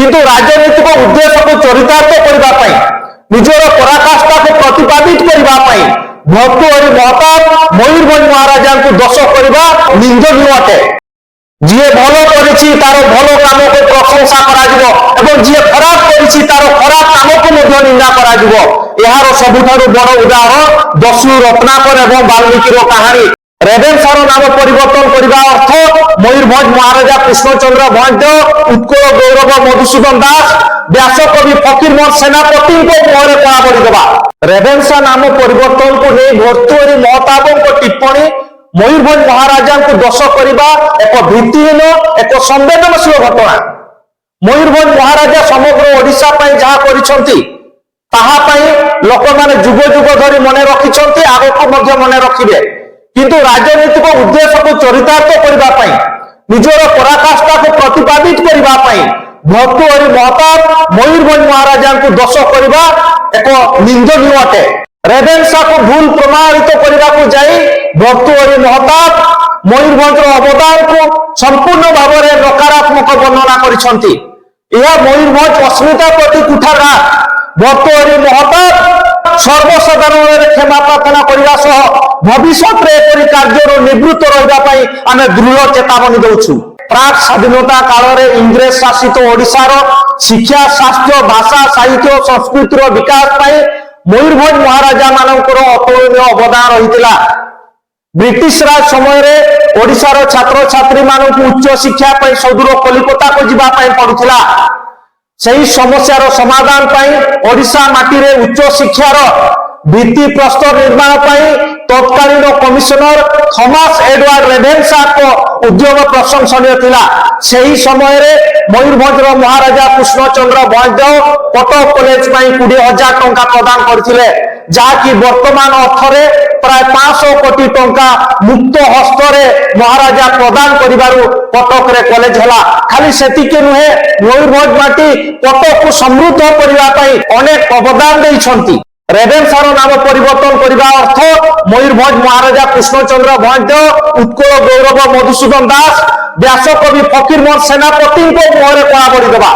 किंतु राजनीतिक उद्देश्य को चरितार्थ करने निजर पराकाष्ठा को प्रतिपादित करने भर्तृहरि महताब मयूरभंज महाराजा को दोष करने निंदनीय अटे। जी भल कर तार भल काम को प्रशंसा कर जी खराब कर तार खराब काम को निंदा कर सबुठारु बड़ उदाहरण दस्यु रत्नाकर एवं वाल्मीकि कहानी। रेवेन्सार नाम परिवर्तन करने अर्थ मयूरभंज महाराजा कृष्णचंद्र भंज उत्कल गौरव मधुसूदन दास व्यासकवि फकीरमोहन सेनापति मुहरे कड़ा पड़देवा। रेवेन्सा नाम परिवर्तन को नहीं भर्तृहरि महताब टिप्पणी मयूरभंज महाराजा को दोष करने एक भित्तिहीन एक संवेदनशील घटना। मयूरभंज महाराजा समग्र ओडिशा जहाँ कर लोक मैंने जुग जुग धरी मन रखिंट आगक मन रखिए किंतु राजनीतिक उद्देश्य को चरितार्थ करने निजर पराकाष्ठा को प्रतिपादित करने भर्तृहरि महताब मयूरभंज महाराजा को दोष करने एक निंदनीय अटे। रेवेन्सा को भूल प्रमाणित करने को जाई भर्तृहरि महताब मयूरभंज अवदान को संपूर्ण भाव में नकारात्मक वर्णना करिसेंती। यह मयूरभंज अस्मिता प्रति कुठाराघात। भर्तृहरि महताब सर्वसाधारण क्षमा प्रार्थना करने सह भविष्य में कार्य निवृत्त रही आम दृढ़ चेतावनी दौचु। प्राक स्वाधीनता काल में इंग्रेज शासित ओडिशार शिक्षा शास्त्र भाषा साहित्य संस्कृतिर विकास मयूरभंज महाराजा मानकर अतुलनीय अवदान रही। ब्रिटिश राज समय ओडिशार छात्र छात्री मानक उच्च शिक्षा सौदूर कलिकता को जावाई पड़ुला। सही समस्यार समाधान ओडिशा माटी रे उच्च शिक्षार भित्ति प्रस्तर निर्माण तत्कालीन कमिशनर थॉमस एडवर्ड रेवेन्सा को उद्योग प्रशंसनीय थिला। सही समय मयूरभंज महाराजा कृष्णचंद्र भंज कटक कॉलेज 20,000 टंका प्रदान करथिले जहाँकि वर्तमान अर्थरे प्राय 500 कोटी टंका मुक्त हस्तरे महाराजा प्रदान करिबारु कटक रे कॉलेज हला। खाली सेतिके नुहे मयूरभंज माटी कटक को समृद्ध करबा पई अनेक अवदान दैछंती। रेवेन्सार नाम परिवर्तन करने अर्थ मयूरभंज महाराजा कृष्णचंद्र भंज उत्कल गौरव मधुसूदन दास व्यासकवि फकीरमोहन सेनापति मुहरे कड़ा पड़देवा।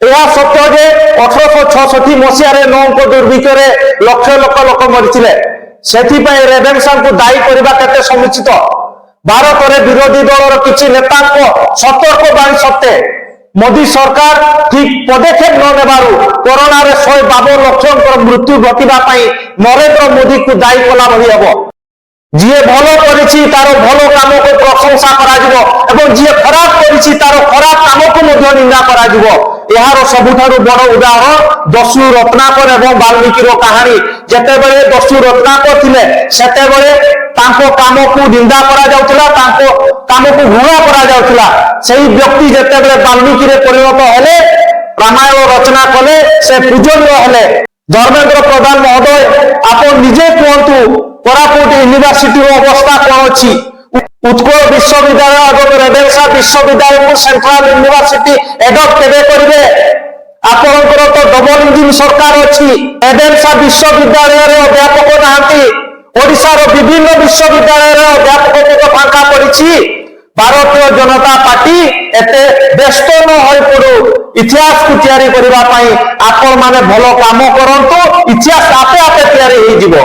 यह सत्य जे 1866 मसीह नौक दुर्भिक्ष लक्ष लक्ष लोक मरीथिले सेथिपई रेवेन्सा को दायी करबा केते समुचित। भारत में विरोधी दलर किछि नेता सतर्क बाणी सत्ते मोदी सरकार ठीक पदक्षेप न नेबारु कोरोना रे 152 लाख मृत्यु घटिबा पई नरेंद्र मोदी को दायी कला भली हेबो। जी भल करिछि तार भल काम को प्रशंसा करा जिवो एवं जी खराब करिछि तार खराब काम को मध्य निंदा करा जिवो। यार सबुठारु बड़ उदाहरण दस्यु रत्नाकर एवं वाल्मीकि कहानी। जेतेबेले दस्यु रत्नाकर थिले सेतेबेले तांको काम को निंदा करा जाउतला तांको काम को घृणा करा जाउतला। सही व्यक्ति जेतेबेले वाल्मीकि रे परिणत हेले रामायण रचना कले से पूजनीय हेले। धर्मेंद्र प्रधान महोदय आप निजे कहतु कोरापुट यूनिवर्सिटी अवस्था कौन अच्छी? उत्कल विश्वविद्यालय और रेवेन्सा विश्वविद्यालय को सेंट्रल यूनिवर्सिटी एडप्ट केबे करिवे? आपनकर तो डबल इंजिन सरकार अच्छी। रेवेन्सा विश्वविद्यालय रे अध्यापक नाहंती। ओडिशा रो विभिन्न विश्वविद्यालय रे अध्यापक को फांका पड़िछि। भारतीय जनता पार्टी एते व्यस्त न होई पड़ू इतिहास को तैयारी करबा पई आपण माने भलो काम करंतु इतिहास आपे आपे तैयारी होई जिवो।